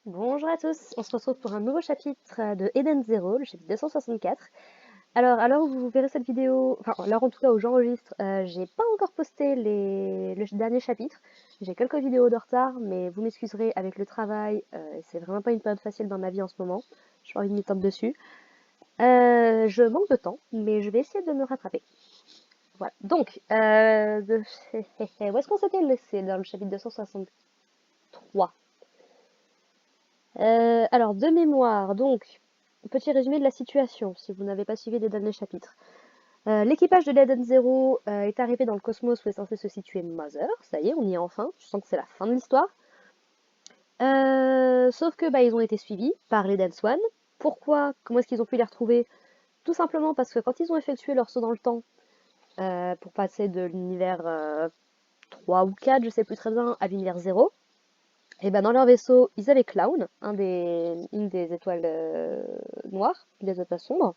Bonjour à tous, on se retrouve pour un nouveau chapitre de Eden Zero, le chapitre 264. Alors, à l'heure où vous verrez cette vidéo, enfin, à l'heure en tout cas où j'enregistre, j'ai pas encore posté le dernier chapitre. J'ai quelques vidéos de retard, mais vous m'excuserez avec le travail, c'est vraiment pas une période facile dans ma vie en ce moment. J'ai pas envie de m'étendre dessus. Je manque de temps, mais je vais essayer de me rattraper. Voilà. Donc, où est-ce qu'on s'était laissé dans le chapitre 263? Alors, de mémoire, donc, petit résumé de la situation, si vous n'avez pas suivi les derniers chapitres. L'équipage de l'Eden Zero est arrivé dans le cosmos où est censé se situer Mother. Ça y est, on y est enfin. Je sens que c'est la fin de l'histoire. Sauf que ils ont été suivis par les Dance One. Pourquoi? Comment est-ce qu'ils ont pu les retrouver? Tout simplement parce que quand ils ont effectué leur saut dans le temps pour passer de l'univers 3 ou 4, je sais plus très bien, à l'univers 0, et dans leur vaisseau, ils avaient Clown, une des étoiles noires, des étoiles sombres.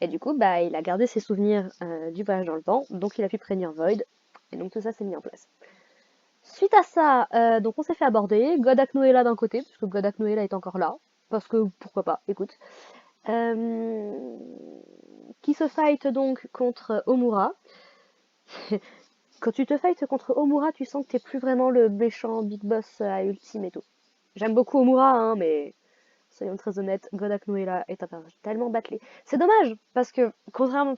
Et du coup, il a gardé ses souvenirs du voyage dans le temps, donc il a pu prévenir Void. Et donc tout ça s'est mis en place. Suite à ça, donc on s'est fait aborder. Godak Noela d'un côté, puisque Godak Noela est encore là. Parce que pourquoi pas, écoute. Euh, qui se fight donc contre Omura. Quand tu te fights contre Omura, tu sens que t'es plus vraiment le méchant big boss à ultime et tout. J'aime beaucoup Omura, hein, mais soyons très honnêtes, Godak Noela est un personnage tellement battelé. C'est dommage, parce que, contrairement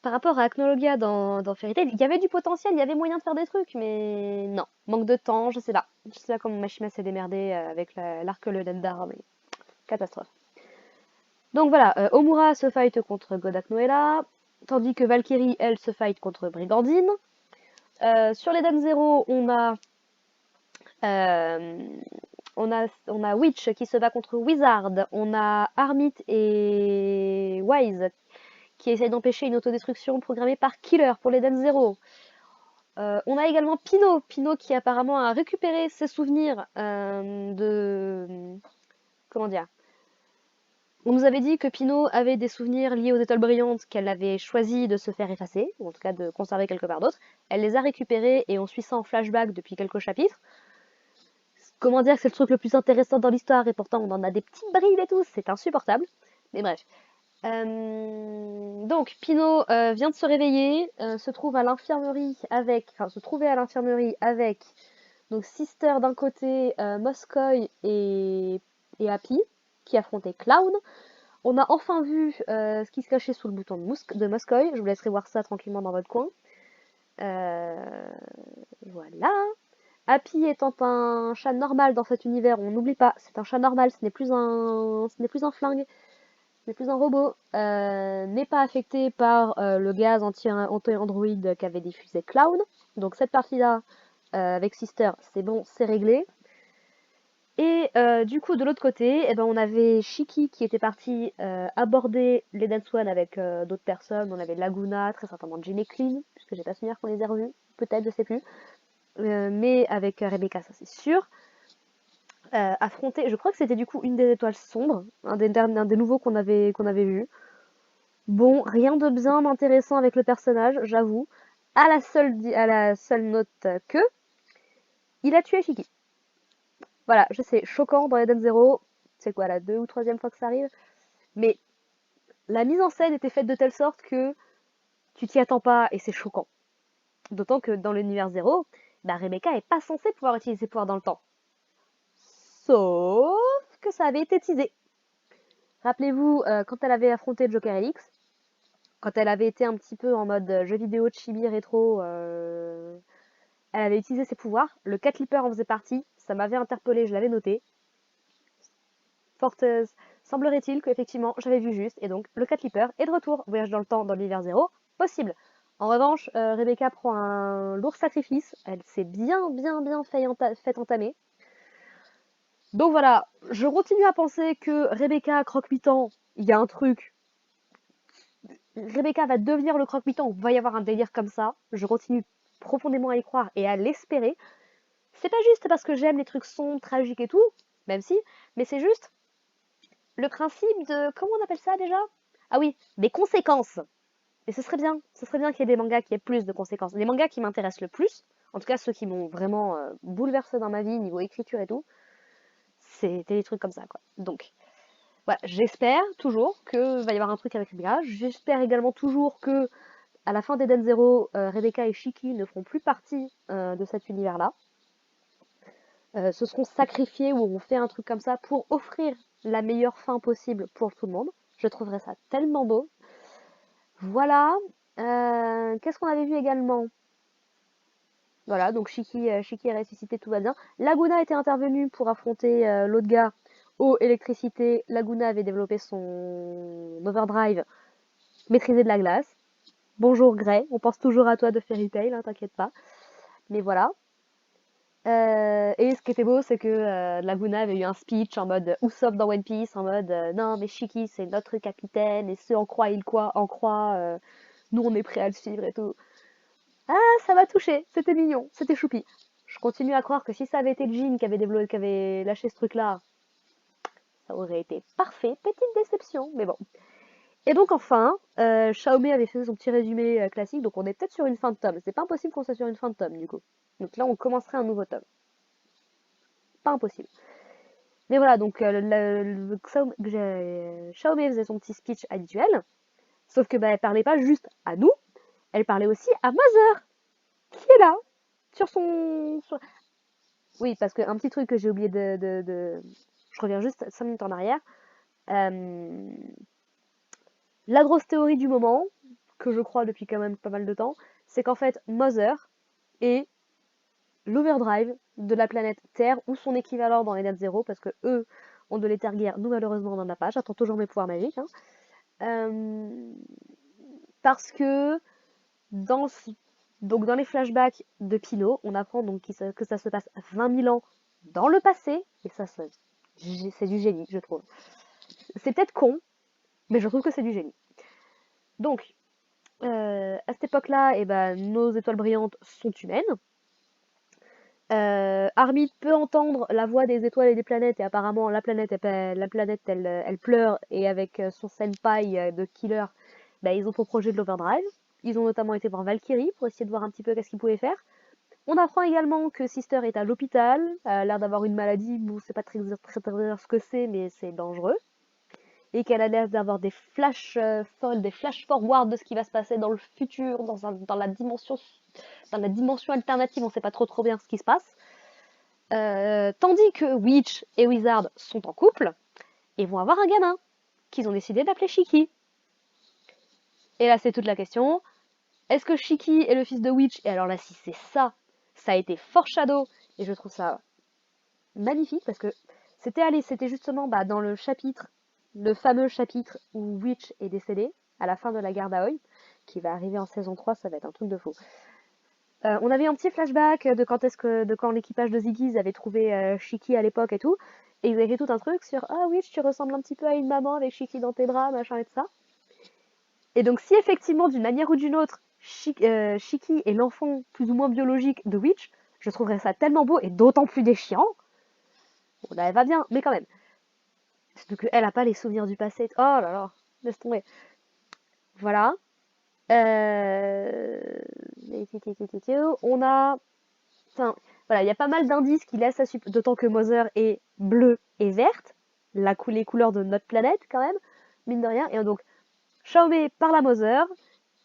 par rapport à Acnologia dans Fairy Tail, il y avait du potentiel, il y avait moyen de faire des trucs, mais non. Manque de temps, je sais pas. Je sais pas comment Mashima s'est démerdée avec l'arc le Lendar, mais catastrophe. Donc voilà, Omura se fight contre Godak Noela, tandis que Valkyrie, elle, se fight contre Brigandine. Sur les Dan Zero, euh, on a Witch qui se bat contre Wizard, on a Armit et Wise qui essayent d'empêcher une autodestruction programmée par Killer pour l'Eden Zero. On a également Pino qui apparemment a récupéré ses souvenirs de... Comment dire? On nous avait dit que Pino avait des souvenirs liés aux étoiles brillantes qu'elle avait choisi de se faire effacer, ou en tout cas de conserver quelque part d'autre. Elle les a récupérés et on suit ça en flashback depuis quelques chapitres. Comment dire que c'est le truc le plus intéressant dans l'histoire et pourtant on en a des petites bribes et tout, c'est insupportable. Mais bref. Donc, Pino vient de se réveiller, se trouve à l'infirmerie se trouvait à l'infirmerie avec donc Sister d'un côté, Moscoy et Happy qui affrontaient Clown. On a enfin vu ce qui se cachait sous le bouton de Moscoy. Je vous laisserai voir ça tranquillement dans votre coin. Euh, voilà. Happy étant un chat normal dans cet univers, on n'oublie pas, c'est un chat normal, ce n'est plus un flingue, ce n'est plus un robot, n'est pas affecté par le gaz anti-android qu'avait diffusé Clown. Donc cette partie-là, avec Sister, c'est bon, c'est réglé. Et du coup, de l'autre côté, on avait Shiki qui était parti aborder les Dance One avec d'autres personnes. On avait Laguna, très certainement Jimmy Clean, puisque j'ai pas souvenir qu'on les ait revus, peut-être, je sais plus. Mais avec Rebecca, ça c'est sûr. Affronter, je crois que c'était du coup une des étoiles sombres, un des nouveaux qu'on avait vu. Bon, rien de bien intéressant avec le personnage, j'avoue. À la seule note que il a tué Shiki. Voilà, je sais, choquant dans Eden Zero. C'est quoi, la 2e ou 3e fois que ça arrive? Mais la mise en scène était faite de telle sorte que tu t'y attends pas et c'est choquant. D'autant que dans l'univers zéro, Rebecca est pas censée pouvoir utiliser ses pouvoirs dans le temps. Sauf que ça avait été teasé. Rappelez-vous, quand elle avait affronté Joker Helix, quand elle avait été un petit peu en mode jeu vidéo chibi rétro, elle avait utilisé ses pouvoirs. Le Cat Leaper en faisait partie. Ça m'avait interpellé, je l'avais noté. Forteuse, semblerait-il qu'effectivement j'avais vu juste, et donc le Cat Leaper est de retour. Voyage dans le temps dans l'univers zéro, possible. En revanche, Rebecca prend un lourd sacrifice. Elle s'est bien fait entamer. Donc voilà, je continue à penser que Rebecca croque-mitant, il y a un truc. Rebecca va devenir le croque-mitant, il va y avoir un délire comme ça. Je continue profondément à y croire et à l'espérer. C'est pas juste parce que j'aime les trucs sombres, tragiques et tout, même si, mais c'est juste le principe de... Comment on appelle ça déjà? Ah oui, des conséquences. Et ce serait bien qu'il y ait des mangas qui aient plus de conséquences. Les mangas qui m'intéressent le plus, en tout cas ceux qui m'ont vraiment bouleversé dans ma vie, niveau écriture et tout, C'était des trucs comme ça, quoi. Donc, voilà, j'espère toujours que va y avoir un truc avec Rebecca. J'espère également toujours que, à la fin d'Eden Zero, Rebecca et Shiki ne feront plus partie de cet univers-là. Se seront sacrifiés ou auront fait un truc comme ça pour offrir la meilleure fin possible pour tout le monde. Je trouverais ça tellement beau. Voilà. Qu'est-ce qu'on avait vu également? Voilà, donc Shiki est ressuscité, tout va bien. Laguna était intervenue pour affronter l'autre gars. Eau, électricité, Laguna avait développé son overdrive, maîtrisé de la glace. Bonjour Grey, on pense toujours à toi de Fairy Tail, hein, t'inquiète pas. Mais voilà. Et ce qui était beau, c'est que Laguna avait eu un speech en mode Usopp dans One Piece, en mode non mais Shiki c'est notre capitaine et ce en croit il quoi en croit, nous on est prêt à le suivre et tout. Ah ça m'a touché, c'était mignon, c'était choupi. Je continue à croire que si ça avait été Jin qui avait lâché ce truc là, ça aurait été parfait. Petite déception, mais bon. Et donc enfin, Xiaomei avait fait son petit résumé classique, donc on est peut-être sur une fin de tome. C'est pas impossible qu'on soit sur une fin de tome du coup. Donc là on commencerait un nouveau tome. Pas impossible. Mais voilà, donc Xiaomei faisait son petit speech habituel, sauf que bah, elle parlait pas juste à nous, elle parlait aussi à Mother, qui est là, sur son... Oui, parce qu'un petit truc que j'ai oublié Je reviens juste 5 minutes en arrière. Euh, La grosse théorie du moment, que je crois depuis quand même pas mal de temps, c'est qu'en fait, Mother est l'overdrive de la planète Terre ou son équivalent dans les Net Zero, parce que eux ont de l'éther-guerre, nous malheureusement on n'en a pas, j'attends toujours mes pouvoirs magiques. Hein. Euh, Parce que dans, donc dans les flashbacks de Pino, on apprend donc que ça se passe 20 000 ans dans le passé, et ça c'est du génie, je trouve. C'est peut-être con, mais je trouve que c'est du génie. Donc, à cette époque-là, eh ben, nos étoiles brillantes sont humaines. Armid peut entendre la voix des étoiles et des planètes, et apparemment la planète elle pleure, et avec son senpai de killer, bah, ils ont pour projet de l'overdrive. Ils ont notamment été voir Valkyrie pour essayer de voir un petit peu qu'est-ce qu'ils pouvaient faire. On apprend également que Sister est à l'hôpital, elle a l'air d'avoir une maladie, bon c'est pas très ce que c'est, mais c'est dangereux. Et qu'elle a l'air d'avoir des des flash forward de ce qui va se passer dans le futur, dans la dimension alternative, on sait pas trop bien ce qui se passe. Tandis que Witch et Wizard sont en couple et vont avoir un gamin qu'ils ont décidé d'appeler Shiki. Et là, c'est toute la question. Est-ce que Shiki est le fils de Witch? Et alors là, si c'est ça, ça a été foreshadow. Et je trouve ça magnifique parce que c'était justement bah, dans le fameux chapitre où Witch est décédé à la fin de la guerre d'Aoi, qui va arriver en saison 3, ça va être un truc de fou. On avait un petit flashback de quand l'équipage de Ziggy avait trouvé Shiki à l'époque et tout. Et ils avaient fait tout un truc sur ah oui, tu ressembles un petit peu à une maman avec Shiki dans tes bras, machin et tout ça. Et donc si effectivement d'une manière ou d'une autre, Shiki est l'enfant plus ou moins biologique de Witch, je trouverais ça tellement beau et d'autant plus déchiant. Bon là elle va bien, mais quand même. Surtout qu'elle a pas les souvenirs du passé. Oh là là, laisse tomber. Voilà. Euh... On a enfin, voilà, il y a pas mal d'indices qui laissent à d'autant que Mother est bleue et verte, les couleurs de notre planète quand même, mine de rien. Et donc, Xiaomei parle à Mother,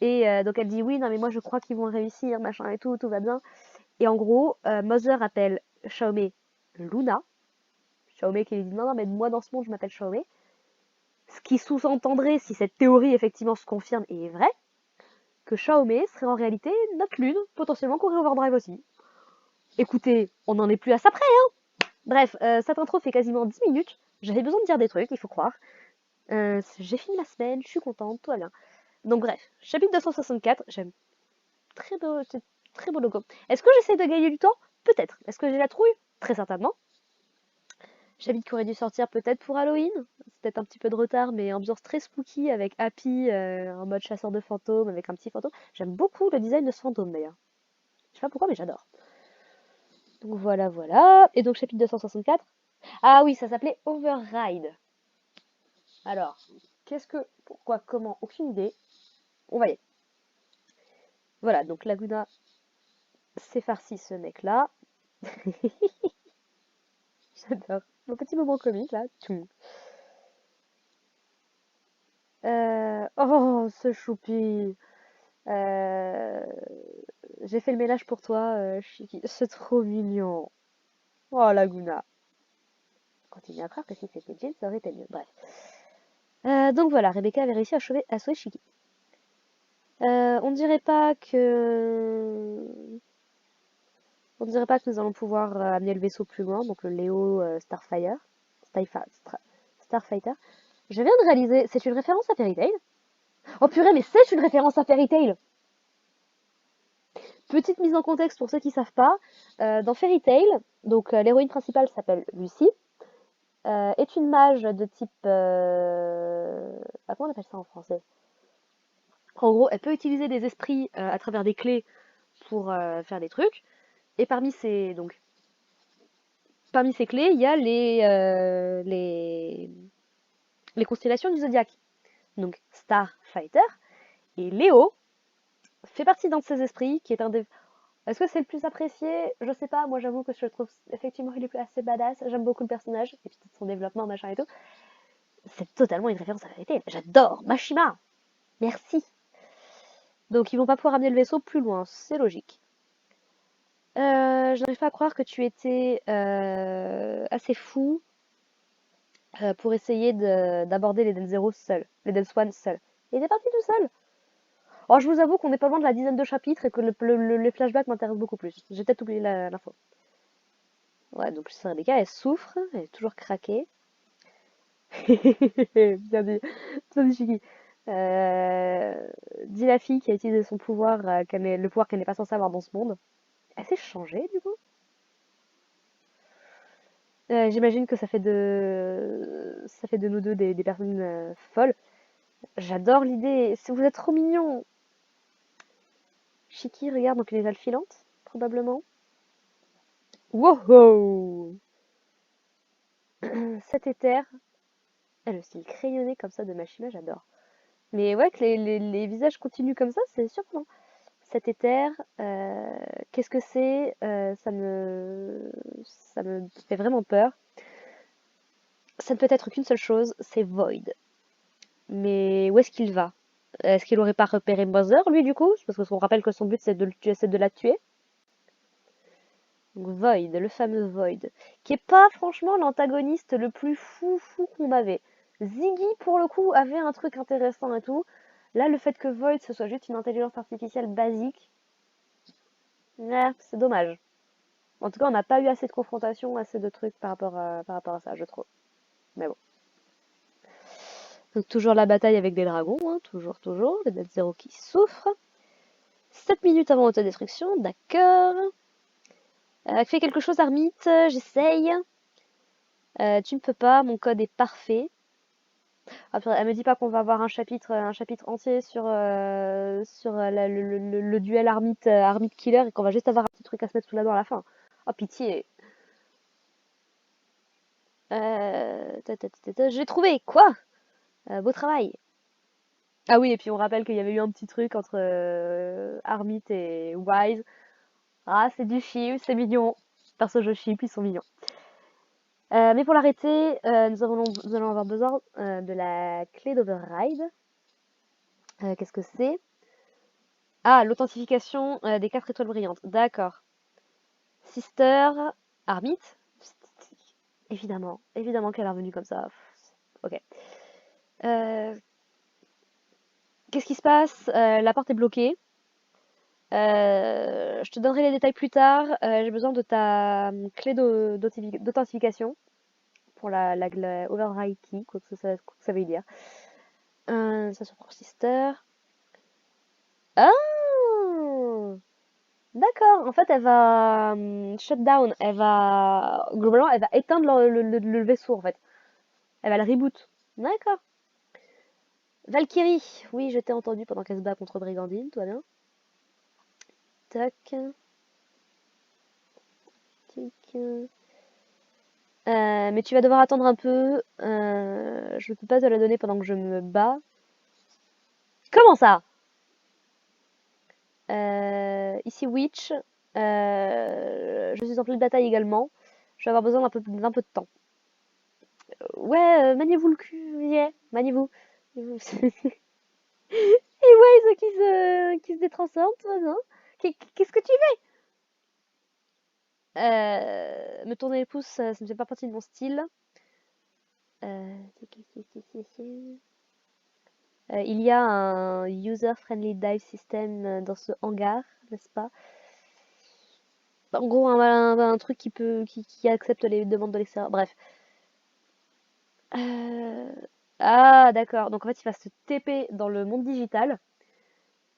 et donc elle dit oui, non mais moi je crois qu'ils vont réussir, machin et tout va bien. Et en gros, Mother appelle Xiaomei Luna. Xiaomei qui lui dit non, non, mais moi dans ce monde je m'appelle Xiaomei. Ce qui sous-entendrait, si cette théorie effectivement se confirme et est vraie, que Xiaomei serait en réalité notre lune, potentiellement courir Overdrive aussi. Écoutez, on n'en est plus à ça près, hein. Bref, cette intro fait quasiment 10 minutes. J'avais besoin de dire des trucs, il faut croire. J'ai fini la semaine, je suis contente, tout va bien. Donc bref, chapitre 264, j'aime très beau logo. Est-ce que j'essaie de gagner du temps? Peut-être. Est-ce que j'ai la trouille? Très certainement. Chapitre qui aurait dû sortir peut-être pour Halloween. C'est peut-être un petit peu de retard, mais ambiance très spooky avec Happy en mode chasseur de fantômes, avec un petit fantôme. J'aime beaucoup le design de ce fantôme d'ailleurs. Je sais pas pourquoi, mais j'adore. Donc voilà, voilà. Et donc chapitre 264. Ah oui, ça s'appelait Override. Alors, pourquoi, comment, aucune idée. On va y aller. Voilà, donc Laguna s'est farci ce mec-là. J'adore. Mon petit moment comique là. Tchoum. Oh, ce choupi. Euh, J'ai fait le ménage pour toi, Chiki. C'est trop mignon. Oh, Laguna. Continue à croire que si c'était Jill, ça aurait été mieux. Bref. Donc voilà, Rebecca avait réussi à sauver Chiki. On dirait pas que... On dirait pas que nous allons pouvoir amener le vaisseau plus loin, donc le Léo Starfire. Starfighter. Je viens de réaliser, c'est une référence à Fairy Tail. Oh purée, mais c'est une référence à Fairy Tail. Petite mise en contexte pour ceux qui savent pas. Dans Fairy Tail, donc l'héroïne principale s'appelle Lucie, est une mage de type... comment on appelle ça en français? En gros, elle peut utiliser des esprits à travers des clés pour faire des trucs. Et parmi ces clés, il y a les constellations du zodiaque. Donc Starfighter. Et Léo fait partie d'un de ces esprits qui est un des... Est-ce que c'est le plus apprécié? Je sais pas, moi j'avoue que je le trouve effectivement il est assez badass, j'aime beaucoup le personnage, et puis son développement, machin et tout. C'est totalement une référence à la vérité. J'adore Mashima. Merci. Donc ils vont pas pouvoir amener le vaisseau plus loin, c'est logique. Je n'arrive pas à croire que tu étais assez fou pour essayer d'aborder les Del Zero seul, les Del Swan seul. Il était parti tout seul. Oh, je vous avoue qu'on n'est pas loin de la dizaine de chapitres et que les flashbacks m'intéressent beaucoup plus. J'ai peut-être oublié l'info. Ouais, donc Rebecca, elle souffre, elle est toujours craquée. Bien dit, bien dit Chiki. Dit la fille qui a utilisé son pouvoir, le pouvoir qu'elle n'est pas censée avoir dans ce monde. Elle s'est changée du coup. J'imagine que ça fait de nous deux des personnes folles. J'adore l'idée. Vous êtes trop mignons. Chiki regarde donc une étoile filante, probablement. Wow! Cet éther. Le style crayonné comme ça de Mashima, j'adore. Mais ouais, que les visages continuent comme ça, c'est surprenant. Cet éther, qu'est-ce que c'est? Ça me fait vraiment peur. Ça ne peut être qu'une seule chose, c'est Void. Mais où est-ce qu'il va? Est-ce qu'il aurait pas repéré Mother, lui, du coup? Parce qu'on rappelle que son but, c'est de la tuer. Donc Void, le fameux Void, qui est pas franchement l'antagoniste le plus fou qu'on avait. Ziggy, pour le coup, avait un truc intéressant et tout. Là, le fait que Void, ce soit juste une intelligence artificielle basique, c'est dommage. En tout cas, on n'a pas eu assez de confrontation, assez de trucs par rapport à ça, je trouve. Mais bon. Donc toujours la bataille avec des dragons, hein, toujours. Le Net Zero qui souffre. 7 minutes avant autodestruction, d'accord. Fais quelque chose, Armite, j'essaye. Tu ne peux pas, mon code est parfait. Après, elle me dit pas qu'on va avoir un chapitre entier sur le duel Armite Killer et qu'on va juste avoir un petit truc à se mettre sous la dent à la fin. Oh pitié. J'ai trouvé, quoi? Beau travail. Ah oui, et puis on rappelle qu'il y avait eu un petit truc entre Armit et Wise. Ah, c'est du chip, c'est mignon. Perso, je chip, ils sont mignons. Mais pour l'arrêter, nous allons avoir besoin de la clé d'Override. Qu'est-ce que c'est? Ah, l'authentification des 4 étoiles brillantes. D'accord. Sister, Armit. Évidemment qu'elle est revenue comme ça. Ok. Euh, Qu'est-ce qui se passe? La porte est bloquée. Je te donnerai les détails plus tard. J'ai besoin de ta clé d'authentification pour la Override Key, quoi que ça veut dire. Ça sur Sister. Ah! D'accord. En fait, elle va shut down. Globalement, elle va éteindre le vaisseau, en fait. Elle va le reboot. D'accord. Valkyrie. Oui, je t'ai entendu pendant qu'elle se bat contre Brigandine. Toi bien. Tac. Tic. Mais tu vas devoir attendre un peu. Je ne peux pas te la donner pendant que je me bats. Comment ça? Ici Witch. Je suis en pleine bataille également. Je vais avoir besoin d'un peu de temps. Ouais, maniez-vous le cul, yeah, maniez-vous. Et Waze qui se détransforme, toi, non? Qu'est-ce que tu fais? Me tourner les pouces, ça ne fait pas partie de mon style. Euh, il y a un user-friendly dive system dans ce hangar, n'est-ce pas? En gros, un truc qui accepte les demandes de l'extérieur. Bref. Euh, Ah, d'accord. Donc en fait, il va se TP dans le monde digital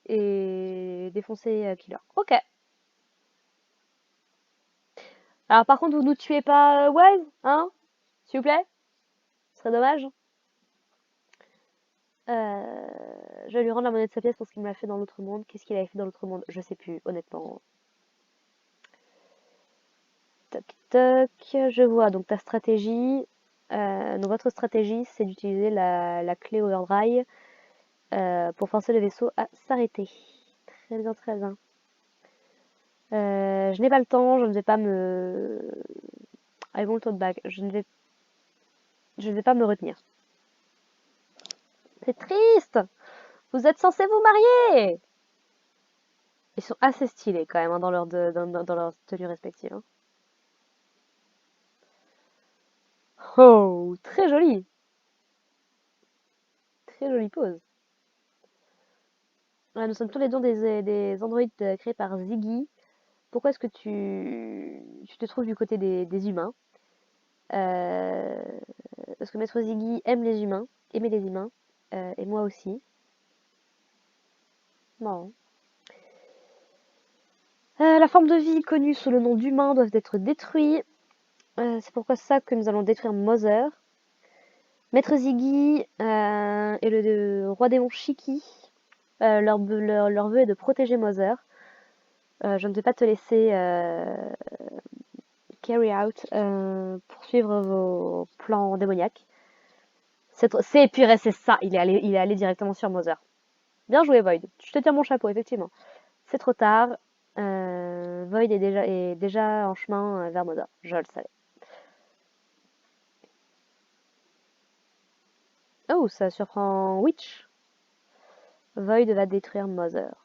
et défoncer Killer. Ok. Alors par contre, vous nous tuez pas Wise, hein? S'il vous plaît? Ce serait dommage. Je vais lui rendre la monnaie de sa pièce parce qu'il me l'a fait dans l'autre monde. Qu'est-ce qu'il avait fait dans l'autre monde? Je sais plus, honnêtement. Toc toc. Je vois donc ta stratégie. Donc votre stratégie, c'est d'utiliser la clé overdrive pour forcer le vaisseau à s'arrêter. Très bien, très bien. Je n'ai pas le temps, je ne vais pas me... I won't hold back. Je ne vais pas me retenir. C'est triste! Vous êtes censés vous marier! Ils sont assez stylés quand même hein, dans leur tenue respective. Hein. Oh, très joli! Très jolie pose. Nous sommes tous les deux des androïdes créés par Ziggy. Pourquoi est-ce que tu te trouves du côté des humains? Euh, Parce que Maître Ziggy aime les humains, aimait les humains, et moi aussi. Marrant. La forme de vie connue sous le nom d'humain doit être détruite. C'est pourquoi ça que nous allons détruire Mother. Maître Ziggy et le roi démon Shiki. Leur vœu est de protéger Mother. Je ne vais pas te laisser carry out, poursuivre vos plans démoniaques. C'est purée, c'est ça. Il est allé directement sur Mother. Bien joué, Void. Je te tiens mon chapeau, effectivement. C'est trop tard. Void est déjà en chemin vers Mother. Je le savais. Oh, ça surprend Witch. Void va détruire Mother.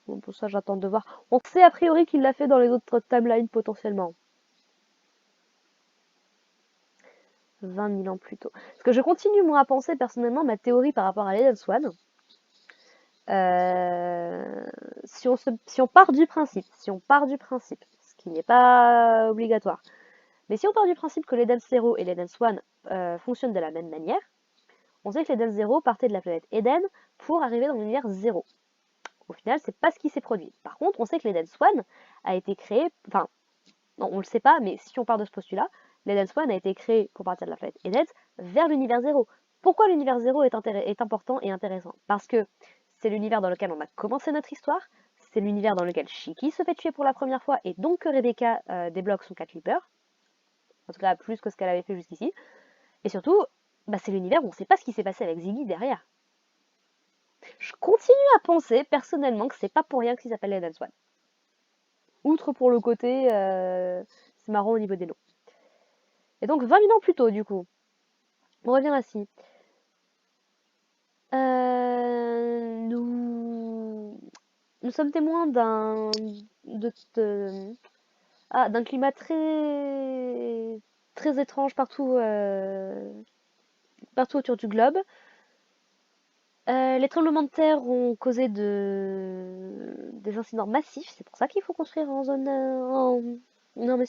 Bon, pour ça, j'attends de voir. On sait a priori qu'il l'a fait dans les autres timelines potentiellement. 20 000 ans plus tôt. Parce que je continue, moi, à penser personnellement ma théorie par rapport à Eden Swan. Si on part du principe, ce qui n'est pas obligatoire, mais si on part du principe que l'Eden Zero et l'Eden Swan fonctionnent de la même manière, on sait que l'Eden Zero partait de la planète Eden pour arriver dans l'univers Zéro. Au final, c'est pas ce qui s'est produit. Par contre, on sait que l'Eden Swan a été créé, enfin, non, on le sait pas, mais si on part de ce postulat, l'Eden Swan a été créé pour partir de la planète Eden vers l'univers Zéro. Pourquoi l'univers Zéro est important et intéressant? Parce que c'est l'univers dans lequel on a commencé notre histoire, c'est l'univers dans lequel Shiki se fait tuer pour la première fois et donc que Rebecca débloque son Cat Leaper, en tout cas plus que ce qu'elle avait fait jusqu'ici, et surtout, bah, c'est l'univers où on ne sait pas ce qui s'est passé avec Ziggy derrière. Je continue à penser personnellement que c'est pas pour rien qu'il s'appelle Eden Swan. Outre pour le côté, c'est marrant au niveau des noms. Et donc 20 000 ans plus tôt du coup, on revient ici. Nous sommes témoins d'un climat très étrange partout autour du globe. Les tremblements de terre ont causé des incidents massifs. C'est pour ça qu'il faut construire en zone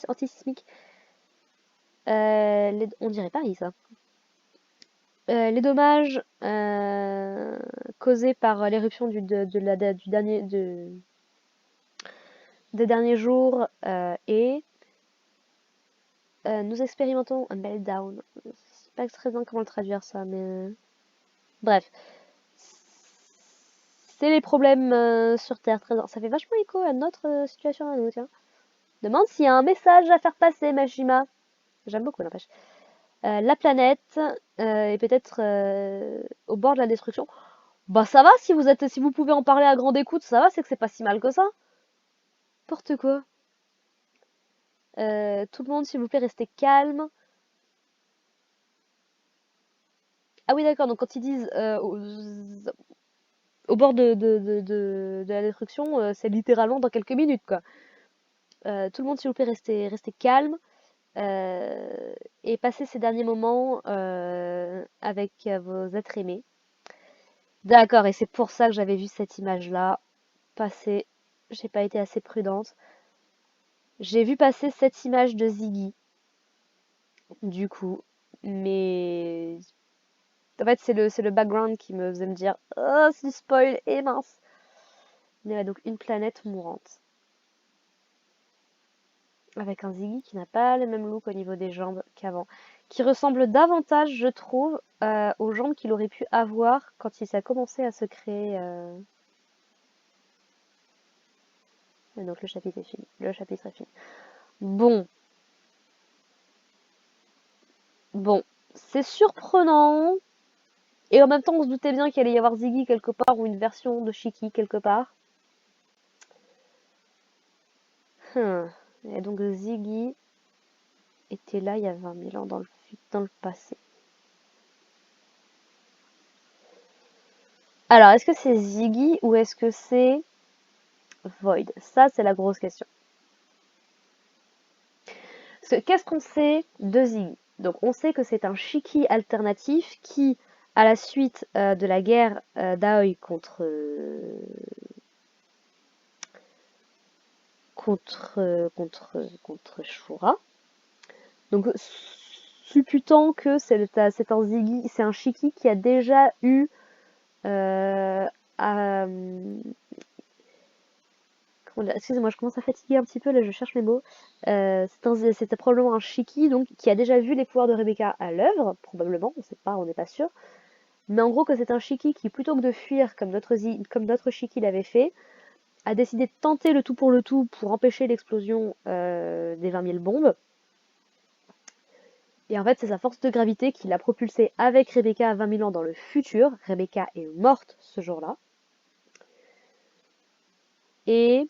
antisismique. On dirait Paris, ça. Les dommages causés par l'éruption des derniers jours et nous expérimentons un meltdown. Je sais pas très bien comment le traduire ça, mais bref. C'est les problèmes sur Terre. Ça fait vachement écho à notre situation à nous, tiens. Demande s'il y a un message à faire passer, Majima. J'aime beaucoup, n'empêche. La planète est peut-être au bord de la destruction. Bah ça va, si vous pouvez en parler à grande écoute, ça va, c'est que c'est pas si mal que ça. N'importe quoi. Tout le monde, s'il vous plaît, restez calme. Ah oui, d'accord, donc quand ils disent au bord de la destruction, c'est littéralement dans quelques minutes, quoi. Tout le monde, s'il vous plaît, restez calme. Et passez ces derniers moments avec vos êtres aimés. D'accord, et c'est pour ça que j'avais vu cette image-là passer. J'ai pas été assez prudente. J'ai vu passer cette image de Ziggy, du coup, mais en fait c'est le background qui me faisait me dire oh c'est du spoil et mince. Il y avait donc une planète mourante avec un Ziggy qui n'a pas le même look au niveau des jambes qu'avant, qui ressemble davantage, je trouve, aux jambes qu'il aurait pu avoir quand il s'est commencé à se créer. Et donc le chapitre est fini. Le chapitre est fini. Bon, bon, c'est surprenant. Et en même temps, on se doutait bien qu'il allait y avoir Ziggy quelque part ou une version de Shiki quelque part. Et donc Ziggy était là il y a 20 000 ans dans le passé. Alors, est-ce que c'est Ziggy ou est-ce que c'est Void? Ça, c'est la grosse question. Qu'est-ce qu'on sait de Ziggy? Donc, on sait que c'est un Shiki alternatif qui, à la suite de la guerre d'Aoi contre Shura, donc supputant que c'est un Ziggy, c'est un Shiki qui a déjà eu à, excusez-moi, je commence à fatiguer un petit peu, là je cherche mes mots. C'était probablement un Shiki donc, qui a déjà vu les pouvoirs de Rebecca à l'œuvre, probablement, on sait pas, on n'est pas sûr. Mais en gros que c'est un Shiki qui, plutôt que de fuir comme d'autres Shiki l'avaient fait, a décidé de tenter le tout pour empêcher l'explosion des 20 000 bombes. Et en fait, c'est sa force de gravité qui l'a propulsé avec Rebecca à 20 000 ans dans le futur. Rebecca est morte ce jour-là. Et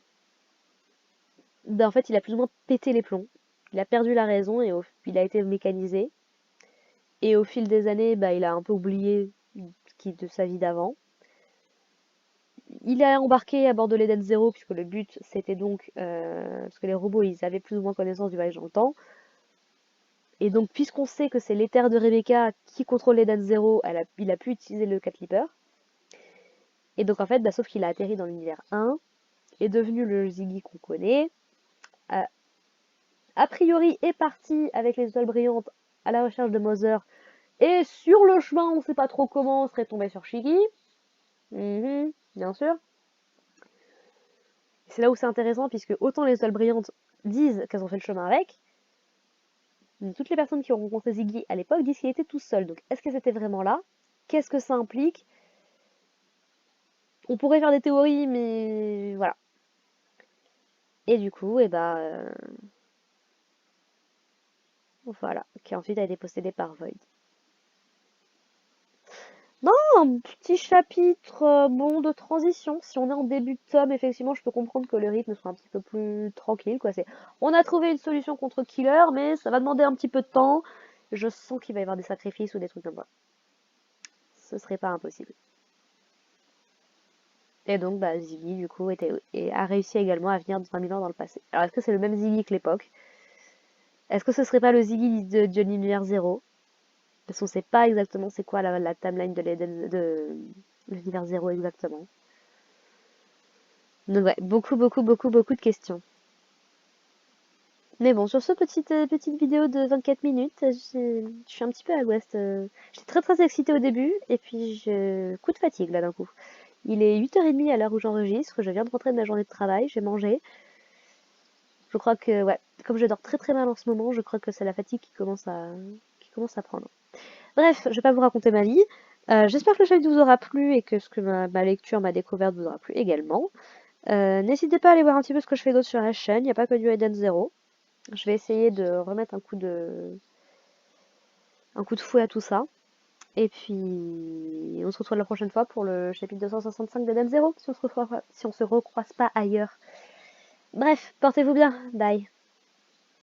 en fait, il a plus ou moins pété les plombs. Il a perdu la raison et il a été mécanisé. Et au fil des années, bah, il a un peu oublié de sa vie d'avant. Il a embarqué à bord de l'Eden Zero, puisque le but c'était donc, parce que les robots ils avaient plus ou moins connaissance du voyage dans le temps. Et donc, puisqu'on sait que c'est l'éther de Rebecca qui contrôle l'Eden Zero, il a pu utiliser le Cat Leaper. Et donc, en fait, bah, sauf qu'il a atterri dans l'univers 1, est devenu le Ziggy qu'on connaît. A priori, est parti avec les étoiles brillantes à la recherche de Mother. Et sur le chemin, on sait pas trop comment, on serait tombé sur Shiki. Bien sûr. C'est là où c'est intéressant, puisque autant les étoiles brillantes disent qu'elles ont fait le chemin avec, mais toutes les personnes qui ont rencontré Ziggy à l'époque disent qu'il était tout seul. Donc, est-ce que c'était vraiment là? Qu'est-ce que ça implique? On pourrait faire des théories, mais voilà. Et du coup, et bah, voilà, qui ensuite a été possédé par Void. Non, un petit chapitre, bon, de transition. Si on est en début de tome, effectivement, je peux comprendre que le rythme soit un petit peu plus tranquille, quoi. On a trouvé une solution contre Killer, mais ça va demander un petit peu de temps. Je sens qu'il va y avoir des sacrifices ou des trucs comme ça. Ce serait pas impossible. Et donc, bah, Ziggy, du coup, a réussi également à venir de 20 000 ans dans le passé. Alors, est-ce que c'est le même Ziggy que l'époque? Est-ce que ce serait pas le Ziggy de l'univers 0? Parce qu'on sait pas exactement c'est quoi la timeline de l'univers 0 exactement. Donc, ouais, beaucoup de questions. Mais bon, sur ce petite vidéo de 24 minutes, je suis un petit peu à l'ouest. J'étais très excitée au début, et puis coup de fatigue là d'un coup. Il est 8h30 à l'heure où j'enregistre, je viens de rentrer de ma journée de travail, j'ai mangé. Je crois que, ouais, comme je dors très mal en ce moment, je crois que c'est la fatigue qui commence à prendre. Bref, je vais pas vous raconter ma vie. J'espère que le chapitre vous aura plu et que ce que ma lecture, ma découverte vous aura plu également. N'hésitez pas à aller voir un petit peu ce que je fais d'autre sur la chaîne, il n'y a pas que du Eden Zero. Je vais essayer de remettre un coup de fouet à tout ça. Et puis, on se retrouve la prochaine fois pour le chapitre 265 d'Eden Zero, si on se recroise pas ailleurs. Bref, portez-vous bien, bye.